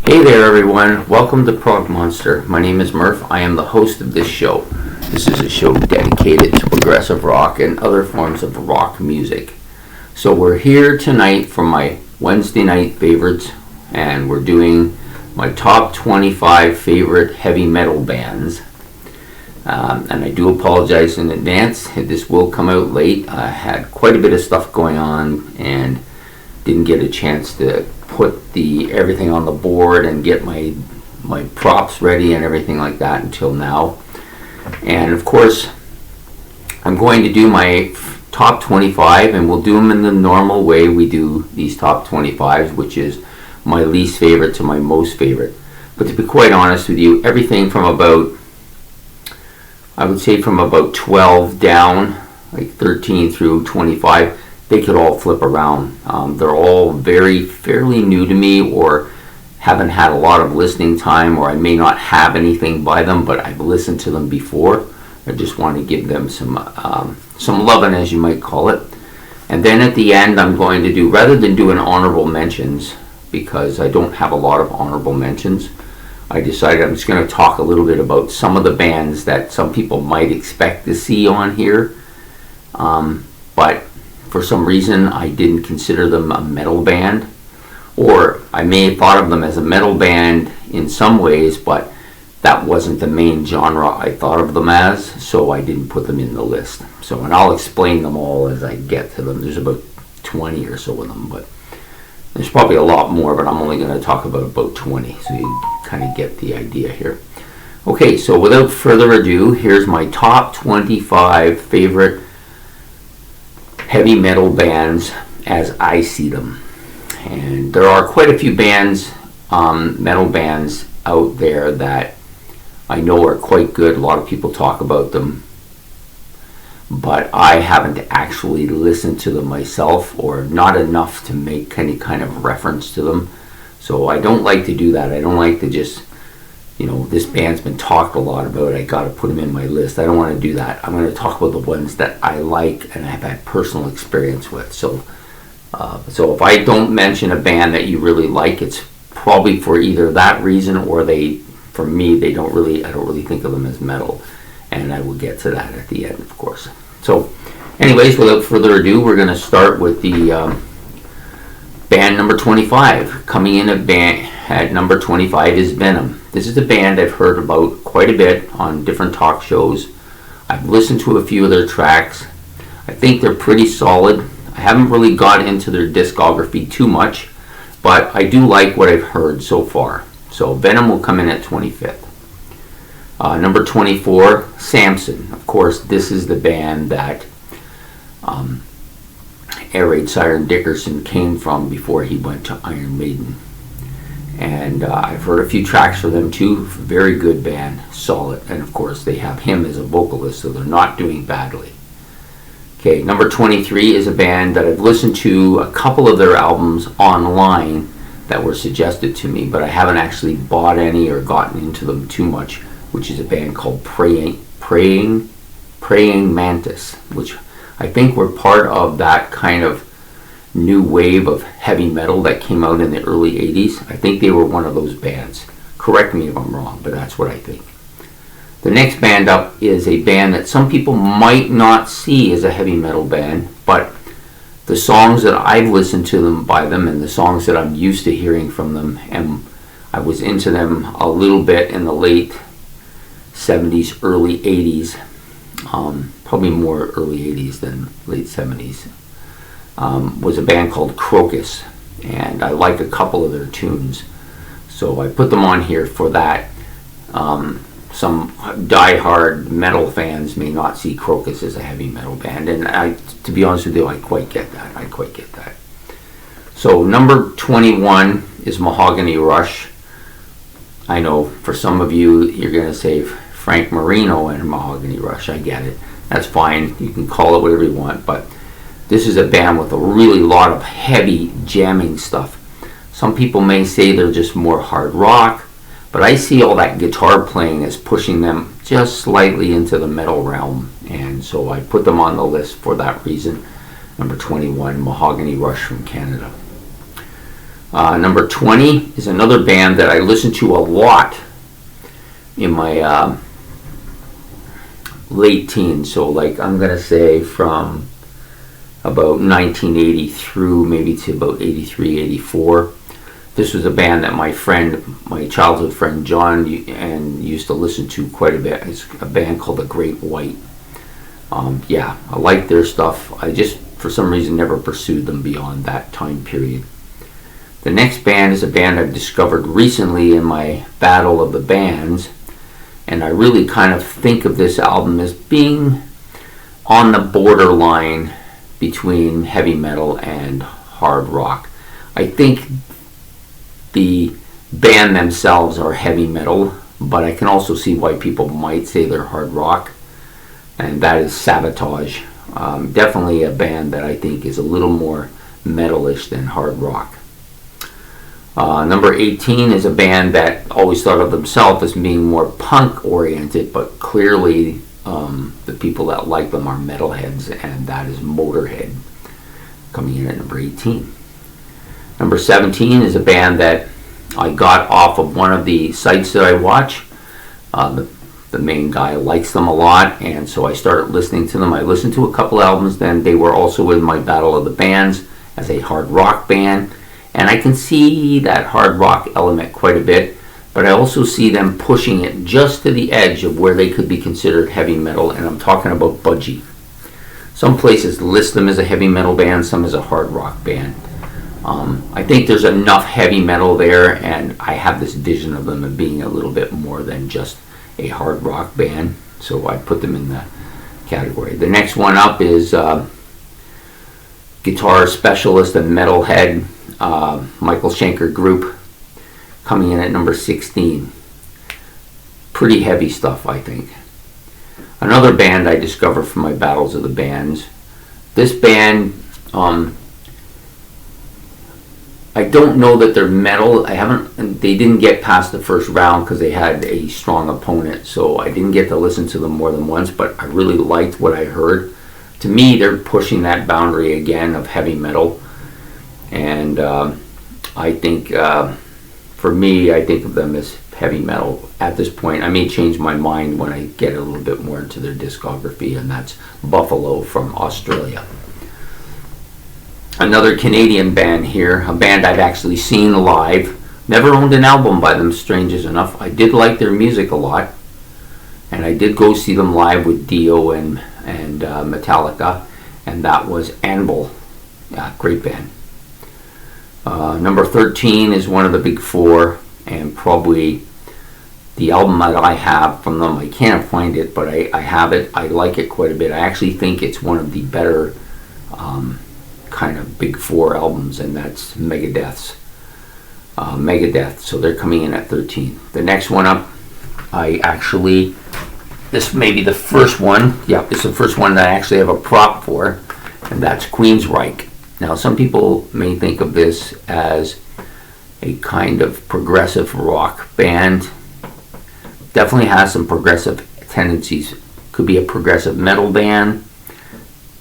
Hey there everyone, welcome to Prog Monster. My name is Murph, I am the host of this show. This is a show dedicated to progressive rock and other forms of rock music. So we're here tonight for my Wednesday night favorites, and we're doing my top 25 favorite heavy metal bands. And I do apologize in advance, this will come out late. I had quite a bit of stuff going on and didn't get a chance to put everything on the board and get my props ready and everything like that until now. And of course, I'm going to do my top 25, and we'll do them in the normal way we do these top 25s, which is my least favorite to my most favorite. But to be quite honest with you, everything from about, I would say from about 12 down, like 13 through 25, they could all flip around. They're all fairly new to me, or haven't had a lot of listening time, or I may not have anything by them, but I've listened to them before. I just want to give them some loving, as you might call it. And then at the end, I'm going to do, rather than doing honorable mentions, because I don't have a lot of honorable mentions, I decided I'm just going to talk a little bit about some of the bands that some people might expect to see on here. But for some reason, I didn't consider them a metal band, or I may have thought of them as a metal band in some ways, but that wasn't the main genre I thought of them as, so I didn't put them in the list. So, and I'll explain them all as I get to them. There's about 20 or so of them, but there's probably a lot more, but I'm only going to talk about 20, so you kind of get the idea here. Okay, so without further ado, here's my top 25 favorite heavy metal bands as I see them. And there are quite a few bands, metal bands out there that I know are quite good. A lot of people talk about them, but I haven't actually listened to them myself, or not enough to make any kind of reference to them. So I don't like to do that. I don't like to just, this band's been talked a lot about, I got to put them in my list. I don't want to do that. I'm going to talk about the ones that I like and have had personal experience with. So if I don't mention a band that you really like, it's probably for either that reason, or for me, I don't really think of them as metal. And I will get to that at the end, of course. So anyways, without further ado, we're going to start with the band number 25. Coming in at number 25 is Venom. This is a band I've heard about quite a bit on different talk shows. I've listened to a few of their tracks. I think they're pretty solid. I haven't really got into their discography too much, but I do like what I've heard so far. So Venom will come in at 25th. Number 24, Samson. Of course, this is the band that Air Raid Siren Dickerson came from before he went to Iron Maiden. And I've heard a few tracks for them too. Very good band, solid. And of course, they have him as a vocalist, so they're not doing badly. Okay, number 23 is a band that I've listened to a couple of their albums online that were suggested to me, but I haven't actually bought any or gotten into them too much, which is a band called Praying Mantis, which I think were part of that kind of new wave of heavy metal that came out in the early 80s. I think they were one of those bands. Correct me if I'm wrong, but that's what I think. The next band up is a band that some people might not see as a heavy metal band, but the songs that I've listened to them by them, and the songs that I'm used to hearing from them, and I was into them a little bit in the late 70s, early 80s, probably more early 80s than late 70s, was a band called Crocus, and I like a couple of their tunes, so I put them on here for that. Some die-hard metal fans may not see Crocus as a heavy metal band, and to be honest with you, I quite get that. So number 21 is Mahogany Rush. I know for some of you, you're going to say Frank Marino and Mahogany Rush. I get it. That's fine. You can call it whatever you want, but this is a band with a really lot of heavy jamming stuff. Some people may say they're just more hard rock, but I see all that guitar playing as pushing them just slightly into the metal realm, and so I put them on the list for that reason. Number 21, Mahogany Rush from Canada. Number 20 is another band that I listened to a lot in my late teens. So like I'm going to say from about 1980 through maybe to about 83, 84. This was a band that my childhood friend John used to listen to quite a bit. It's a band called The Great White. Yeah, I like their stuff. I just, for some reason, never pursued them beyond that time period. The next band is a band I've discovered recently in my battle of the bands, and I really kind of think of this album as being on the borderline between heavy metal and hard rock. I think the band themselves are heavy metal, but I can also see why people might say they're hard rock, and that is Sabotage. Definitely a band that I think is a little more metalish than hard rock. Number 18 is a band that always thought of themselves as being more punk oriented, but clearly the people that like them are metalheads, and that is Motorhead, coming in at number 18. Number 17 is a band that I got off of one of the sites that I watch. The main guy likes them a lot, and so I started listening to them. I listened to a couple albums, then they were also in my battle of the bands as a hard rock band, and I can see that hard rock element quite a bit, but I also see them pushing it just to the edge of where they could be considered heavy metal, and I'm talking about Budgie. Some places list them as a heavy metal band, some as a hard rock band. I think there's enough heavy metal there, and I have this vision of them as being a little bit more than just a hard rock band, so I put them in the category. The next one up is guitar specialist and metalhead Michael Schenker Group, coming in at number 16. Pretty heavy stuff, I think. Another band I discovered from my battles of the bands. This band, I don't know that they're metal. They didn't get past the first round because they had a strong opponent, so I didn't get to listen to them more than once, but I really liked what I heard. To me, they're pushing that boundary again of heavy metal, and I think, for me, I think of them as heavy metal at this point. I may change my mind when I get a little bit more into their discography, and that's Buffalo from Australia. Another Canadian band here, a band I've actually seen live. Never owned an album by them, strange as enough. I did like their music a lot, and I did go see them live with Dio and Metallica, and that was Anvil. Yeah, great band. Number 13 is one of the big four, and probably the album that I have from them. I can't find it, but I have it. I like it quite a bit. I actually think it's one of the better kind of big four albums, and that's Megadeth. So they're coming in at 13. The next one up, this may be the first one. Yeah, it's the first one that I actually have a prop for, and that's Queensryche. Now, some people may think of this as a kind of progressive rock band. Definitely has some progressive tendencies. Could be a progressive metal band,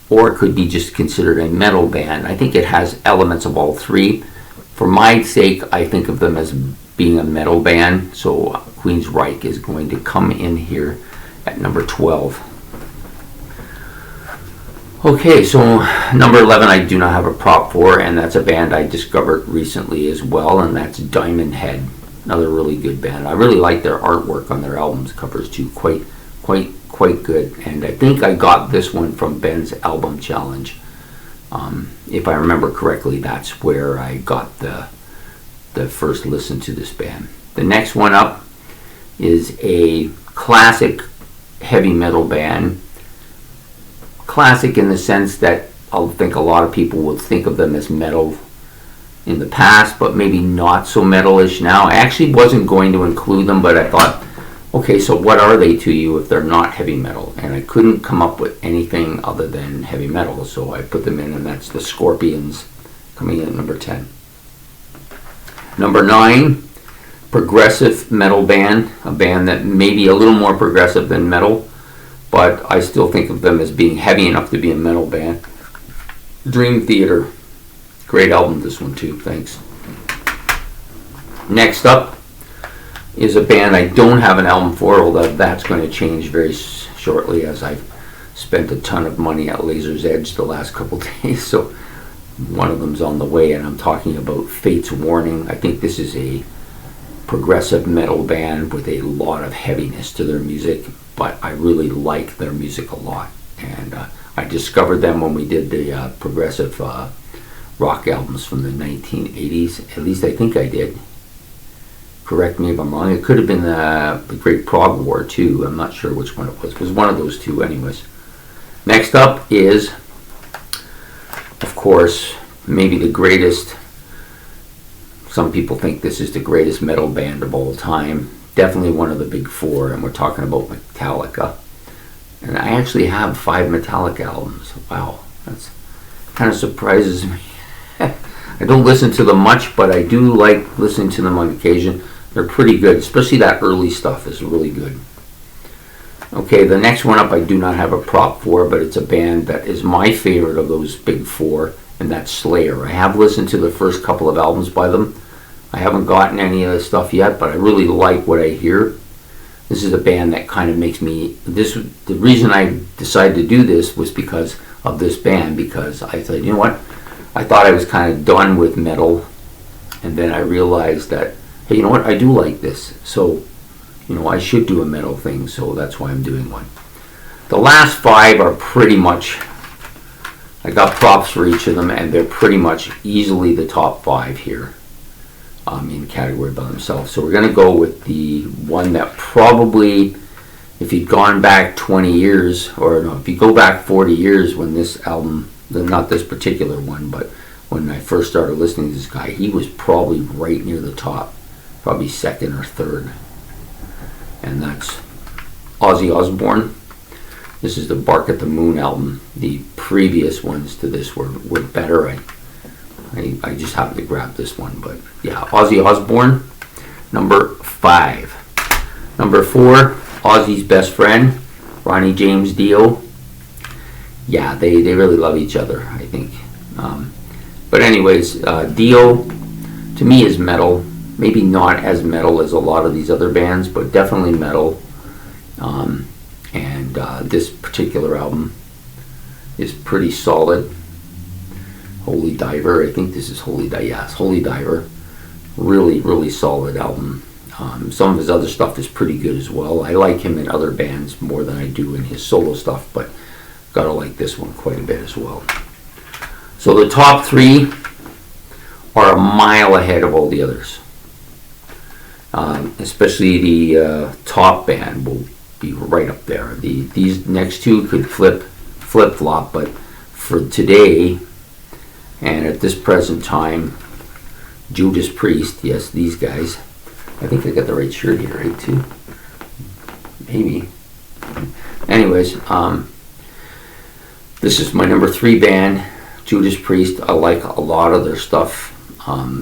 or it could be just considered a metal band. I think it has elements of all three. For my sake, I think of them as being a metal band, so Queensryche is going to come in here at number 12. Okay, so number 11 I do not have a prop for, and that's a band I discovered recently as well, and that's Diamond Head. Another really good band. I really like their artwork on their albums covers too. Quite good, and I think I got this one from Ben's Album Challenge. If I remember correctly, that's where I got the first listen to this band. The next one up is a classic heavy metal band. Classic in the sense that I think a lot of people would think of them as metal in the past, but maybe not so metalish now. I actually wasn't going to include them, but I thought, okay, so what are they to you if they're not heavy metal? And I couldn't come up with anything other than heavy metal, so I put them in, and that's the Scorpions, coming in at number 10. Number 9, progressive metal band, a band that may be a little more progressive than metal, but I still think of them as being heavy enough to be a metal band. Dream Theater. Great album, this one too. Thanks. Next up is a band I don't have an album for, although that's going to change very shortly as I've spent a ton of money at Laser's Edge the last couple days. So one of them's on the way, and I'm talking about Fate's Warning. I think this is a progressive metal band with a lot of heaviness to their music, but I really like their music a lot. And I discovered them when we did the progressive rock albums from the 1980s. At least I think I did. Correct me if I'm wrong. It could have been the Great Prog War too. I'm not sure which one it was. It was one of those two anyways. Next up is, of course, maybe the greatest. Some people think this is the greatest metal band of all time. Definitely one of the big four, and we're talking about Metallica. And I actually have 5 Metallica albums. Wow, that's kind of surprises me. I don't listen to them much, but I do like listening to them on occasion. They're pretty good, especially that early stuff is really good. Okay, the next one up I do not have a prop for, but it's a band that is my favorite of those big four, and that's Slayer. I have listened to the first couple of albums by them. I haven't gotten any of the stuff yet, but I really like what I hear. This is a band that kind of makes me... The reason I decided to do this was because of this band, because I thought, you know what? I thought I was kind of done with metal, and then I realized that, hey, you know what? I do like this. So, you know, I should do a metal thing, so that's why I'm doing one. The last 5 are pretty much... I got props for each of them, and they're pretty much easily the top 5 here. In category by themselves. So we're going to go with the one that probably, if you'd gone back 20 years, or no, if you go back 40 years when this album, not this particular one, but when I first started listening to this guy, he was probably right near the top, probably second or third. And that's Ozzy Osbourne. This is the Bark at the Moon album. The previous ones to this were better. I just happened to grab this one, but yeah, Ozzy Osbourne, number 5. Number 4, Ozzy's best friend, Ronnie James Dio. Yeah, they really love each other, I think. But anyways, Dio, to me, is metal. Maybe not as metal as a lot of these other bands, but definitely metal. And this particular album is pretty solid. Holy Diver, I think this is Holy Diver. Yes, Holy Diver. Really, really solid album. Some of his other stuff is pretty good as well. I like him in other bands more than I do in his solo stuff, but gotta like this one quite a bit as well. So the top 3 are a mile ahead of all the others. Especially the top band will be right up there. These next 2 could flip-flop, but for today, and at this present time, Judas Priest, yes, these guys. I think I got the right shirt here, right, too? Maybe. Anyways, this is my number 3 band, Judas Priest. I like a lot of their stuff.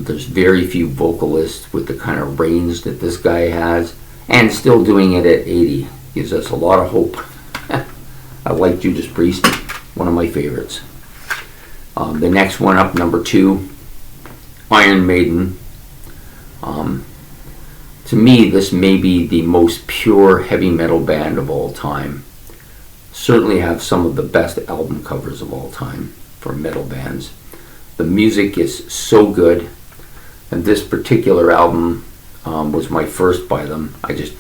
There's very few vocalists with the kind of range that this guy has, and still doing it at 80 gives us a lot of hope. I like Judas Priest, one of my favorites. The next one up, number 2, Iron Maiden. To me, this may be the most pure heavy metal band of all time. Certainly have some of the best album covers of all time for metal bands. The music is so good, and this particular album was my first by them. I just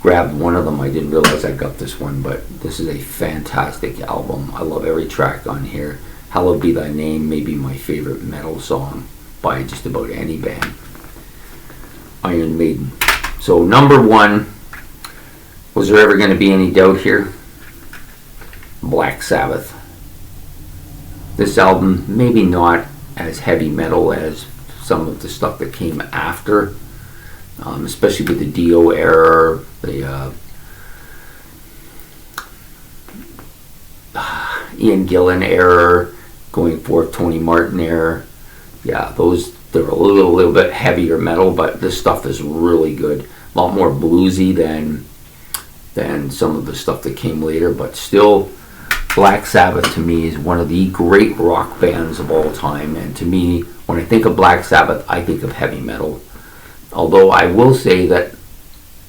grabbed one of them. I didn't realize I got this one, but this is a fantastic album. I love every track on here. Hallowed Be Thy Name may be my favorite metal song by just about any band. Iron Maiden. So number 1, was there ever going to be any doubt here? Black Sabbath. This album, maybe not as heavy metal as some of the stuff that came after, especially with the Dio era, the Ian Gillan era, going forth Tony Martin era. Yeah, they're a little bit heavier metal, but this stuff is really good. A lot more bluesy than some of the stuff that came later, but still, Black Sabbath to me is one of the great rock bands of all time. And to me, when I think of Black Sabbath, I think of heavy metal. Although I will say that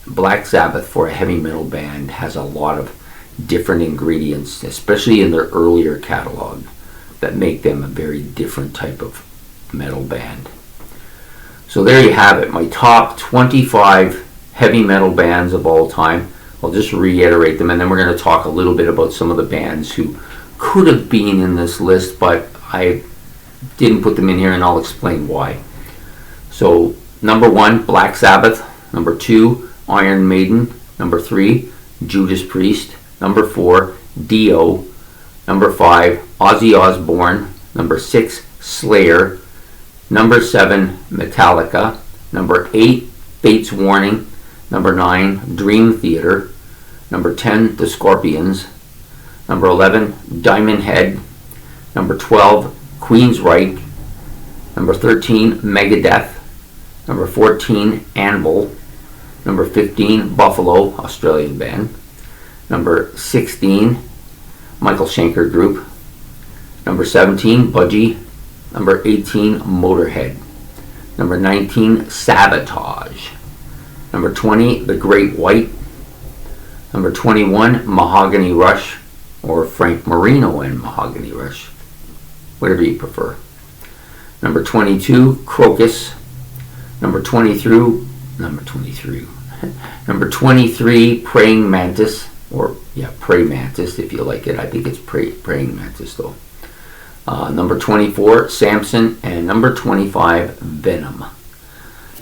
Black Sabbath, for a heavy metal band, has a lot of different ingredients, especially in their earlier catalog, that make them a very different type of metal band. So there you have it, my top 25 heavy metal bands of all time. I'll just reiterate them, and then we're going to talk a little bit about some of the bands who could have been in this list, but I didn't put them in here, and I'll explain why. So, number 1, Black Sabbath. Number 2, Iron Maiden. Number 3, Judas Priest. Number 4, Dio. Number 5, Ozzy Osbourne. Number 6, Slayer. Number 7, Metallica. Number 8, Fates Warning. Number 9, Dream Theater. Number 10, The Scorpions. Number 11, Diamond Head. Number 12, Queensryche. Number 13, Megadeth. Number 14, Anvil. Number 15, Buffalo, Australian band. Number 16, Michael Schenker Group. Number 17, Budgie. Number 18, Motorhead. Number 19, Sabotage. Number 20, The Great White. Number 21, Mahogany Rush, or Frank Marino and Mahogany Rush, whatever you prefer. Number 22, Crocus. Number 23, Praying Mantis, or Pray Mantis if you like it. I think it's Praying Mantis though. Number 24, Samson, and number 25, Venom.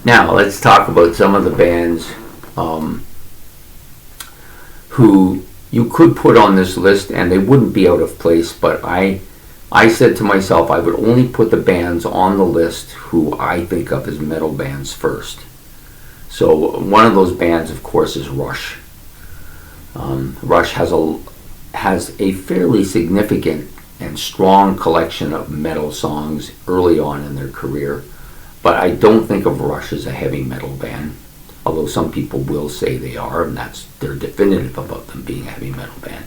Now let's talk about some of the bands who you could put on this list and they wouldn't be out of place, but I said to myself I would only put the bands on the list who I think of as metal bands first. So one of those bands, of course, is Rush. Rush has a fairly significant and strong collection of metal songs early on in their career, but I don't think of Rush as a heavy metal band, although some people will say they are, and they're definitive about them being a heavy metal band.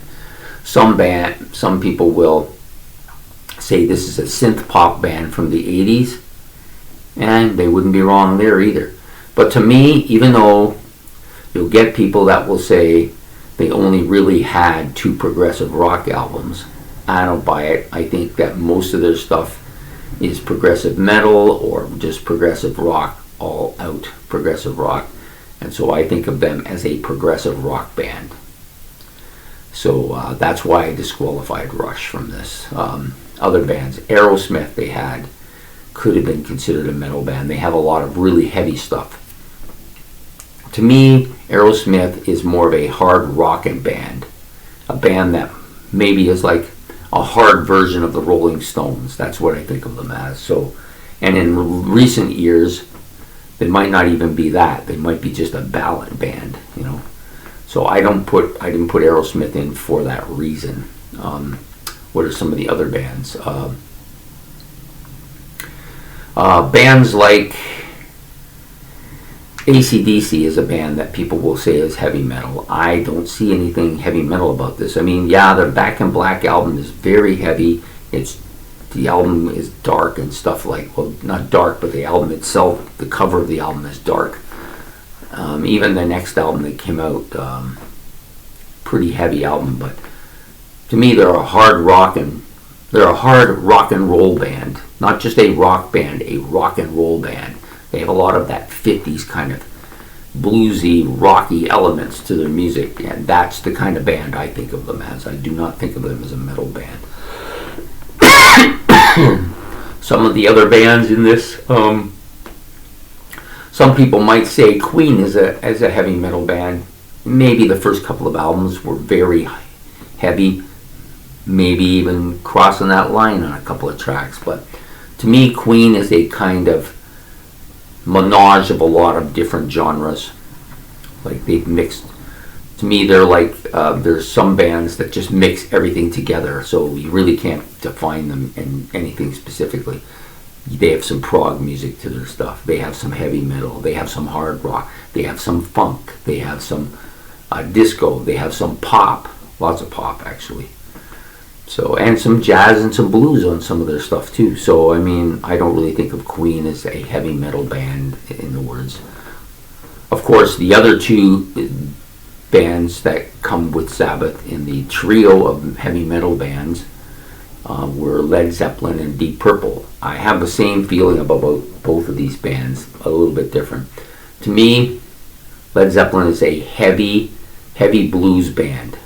Some people will say this is a synth pop band from the 80s, and they wouldn't be wrong there either. But to me, even though you'll get people that will say they only really had 2 progressive rock albums, I don't buy it. I think that most of their stuff is progressive metal or just progressive rock, all out progressive rock. And so I think of them as a progressive rock band. So that's why I disqualified Rush from this. Other bands, Aerosmith, could have been considered a metal band. They have a lot of really heavy stuff. To me, Aerosmith is more of a hard rockin' band. A band that maybe is like a hard version of the Rolling Stones. That's what I think of them as. So, and in recent years, they might not even be that. They might be just a ballad band, So I didn't put Aerosmith in for that reason. What are some of the other bands? Bands like AC/DC is a band that people will say is heavy metal. I don't see anything heavy metal about this. I mean, their Back in Black album is very heavy. The album is dark and stuff not dark, but the album itself, the cover of the album is dark. Even the next album that came out, pretty heavy album, but to me they're a hard rock and roll band. Not just a rock band, a rock and roll band. They have a lot of that 50s kind of bluesy, rocky elements to their music, and that's the kind of band I think of them as. I do not think of them as a metal band. Some of the other bands in this, some people might say Queen is a heavy metal band. Maybe the first couple of albums were very heavy, maybe even crossing that line on a couple of tracks, but to me Queen is a kind of menage of a lot of different genres. Like they've mixed, to me they're like, there's some bands that just mix everything together, so you really can't define them in anything specifically. They have some prog music to their stuff, they have some heavy metal, they have some hard rock, they have some funk, they have some disco, they have some pop, lots of pop actually. So, and some jazz and some blues on some of their stuff too. So, I mean, I don't really think of Queen as a heavy metal band in the words course, the other two bands that come with Sabbath in the trio of heavy metal bands were Led Zeppelin and Deep Purple. I have the same feeling about both of these bands, a little bit different. To me, Led Zeppelin is a heavy blues band,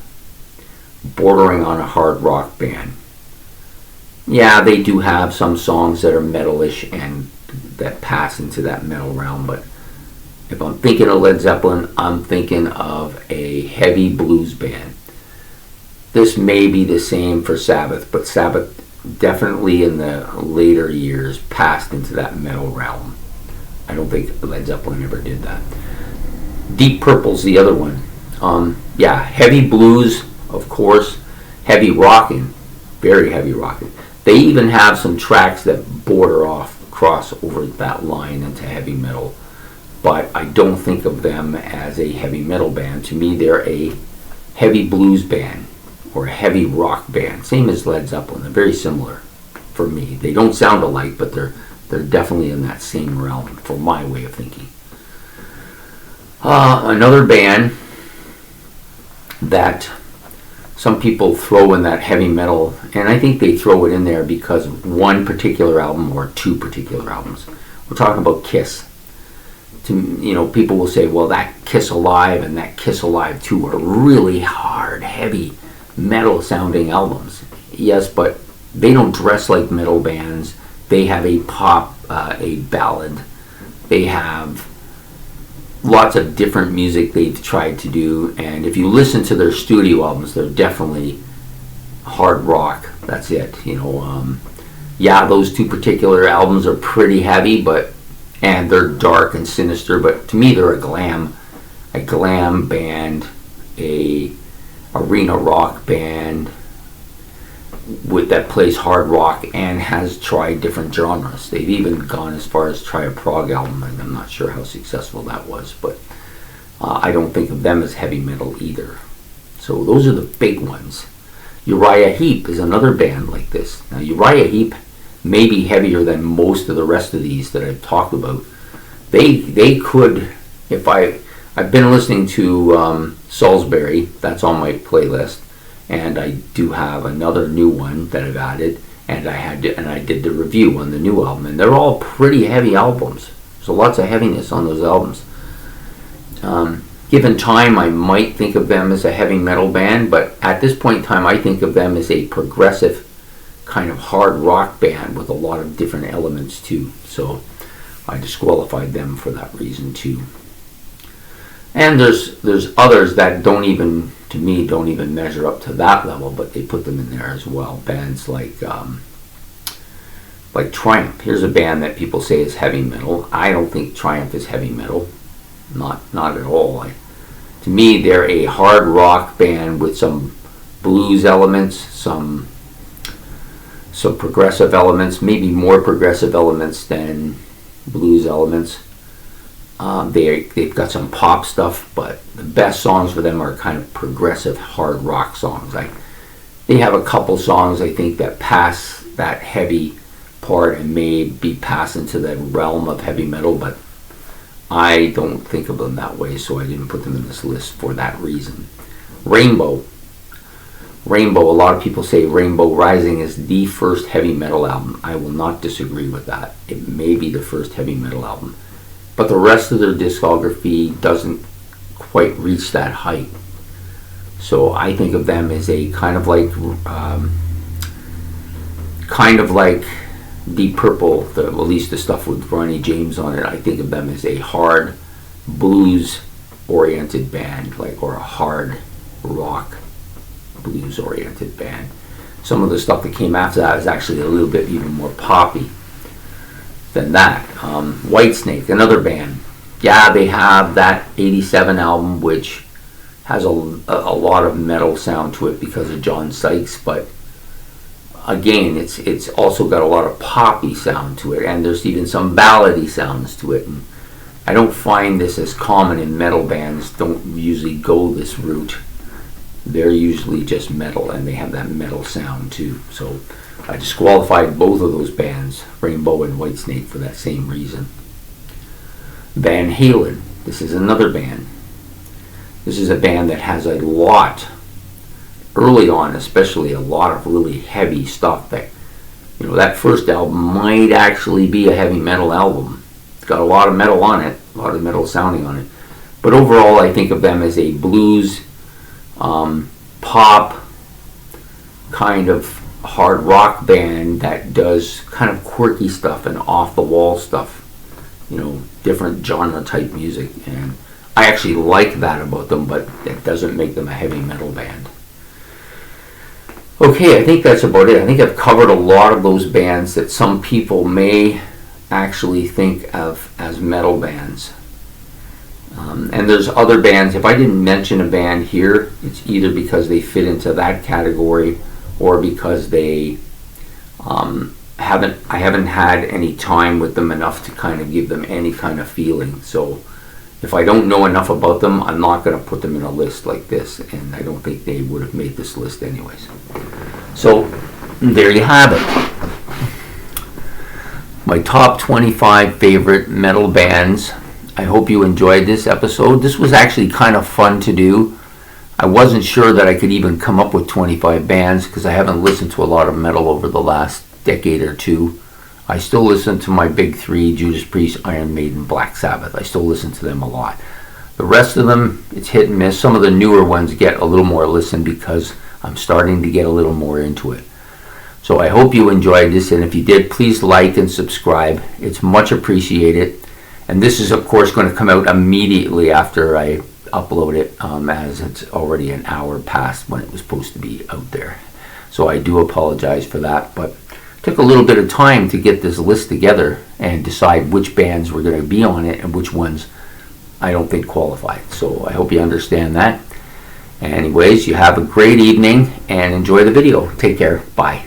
bordering on a hard rock band. Yeah, they do have some songs that are metalish and that pass into that metal realm, but if I'm thinking of Led Zeppelin, I'm thinking of a heavy blues band. This may be the same for Sabbath, but Sabbath definitely in the later years passed into that metal realm. I don't think Led Zeppelin ever did that. Deep Purple's the other one. Heavy blues, of course, heavy rocking, very heavy rocking. They even have some tracks that cross over that line into heavy metal, but I don't think of them as a heavy metal band. To me, they're a heavy blues band or a heavy rock band, same as Led Zeppelin. They're very similar for me. They don't sound alike, but they're definitely in that same realm for my way of thinking. Another band that some people throw in that heavy metal, and I think they throw it in there because of one particular album or two particular albums. We're talking about Kiss. People will say, well, that Kiss Alive and that Kiss Alive 2 are really hard, heavy metal sounding albums. Yes, but they don't dress like metal bands. They have a pop, a ballad. They have lots of different music they've tried to do, and if you listen to their studio albums, they're definitely hard rock. That's it. Those two particular albums are pretty heavy, and they're dark and sinister, but to me they're a glam band, a arena rock band that plays hard rock and has tried different genres. They've even gone as far as try a prog album, and I'm not sure how successful that was, but I don't think of them as heavy metal either. So those are the big ones. Uriah Heep is another band like this. Now Uriah Heep may be heavier than most of the rest of these that I've talked about. They could, if I've been listening to Salisbury, that's on my playlist, and I do have another new one that I've added, and I did the review on the new album, and they're all pretty heavy albums. So lots of heaviness on those albums. Given time, I might think of them as a heavy metal band, but at this point in time, I think of them as a progressive kind of hard rock band with a lot of different elements too. So I disqualified them for that reason too. And there's others that don't even measure up to that level, but they put them in there as well. Bands like Triumph. Here's a band that people say is heavy metal. I don't think Triumph is heavy metal. Not at all. To me, they're a hard rock band with some blues elements, some progressive elements, maybe more progressive elements than blues elements. They've got some pop stuff, but the best songs for them are kind of progressive hard rock songs. They have a couple songs, I think, that pass that heavy part and may be passed into the realm of heavy metal, but I don't think of them that way, so I didn't put them in this list for that reason. Rainbow, a lot of people say Rainbow Rising is the first heavy metal album. I will not disagree with that. It may be the first heavy metal album, but the rest of their discography doesn't quite reach that height. So I think of them as a kind of like Deep Purple, at least the stuff with Ronnie James on it. I think of them as a hard blues-oriented band, or a hard rock blues-oriented band. Some of the stuff that came after that is actually a little bit even more poppy than that. Whitesnake, another band. Yeah, they have that 87 album, which has a lot of metal sound to it because of John Sykes, but again, it's also got a lot of poppy sound to it, and there's even some ballady sounds to it. And I don't find this as common in metal bands. Don't usually go this route. They're usually just metal, and they have that metal sound too. So I disqualified both of those bands, Rainbow and Whitesnake, for that same reason. Van Halen. This is another band. This is a band that has a lot, early on especially, a lot of really heavy stuff that, that first album might actually be a heavy metal album. It's got a lot of metal on it, a lot of metal sounding on it. But overall, I think of them as a blues, pop, kind of hard rock band that does kind of quirky stuff and off-the-wall stuff. Different genre type music. And I actually like that about them, but it doesn't make them a heavy metal band. Okay, I think that's about it. I think I've covered a lot of those bands that some people may actually think of as metal bands. And there's other bands. If I didn't mention a band here, it's either because they fit into that category or because they I haven't had any time with them enough to kind of give them any kind of feeling. So if I don't know enough about them, I'm not going to put them in a list like this, and I don't think they would have made this list anyways. So there you have it. My top 25 favorite metal bands. I hope you enjoyed this episode. This was actually kind of fun to do. I wasn't sure that I could even come up with 25 bands because I haven't listened to a lot of metal over the last decade or two. I still listen to my big three: Judas Priest, Iron Maiden, Black Sabbath. I still listen to them a lot. The rest of them, it's hit and miss. Some of the newer ones get a little more listen because I'm starting to get a little more into it. So I hope you enjoyed this, and if you did, please like and subscribe. It's much appreciated. And this is, of course, going to come out immediately after I upload it, as it's already an hour past when it was supposed to be out there. So I do apologize for that, but it took a little bit of time to get this list together and decide which bands were going to be on it and which ones I don't think qualified. So I hope you understand that. Anyways, you have a great evening and enjoy the video. Take care. Bye.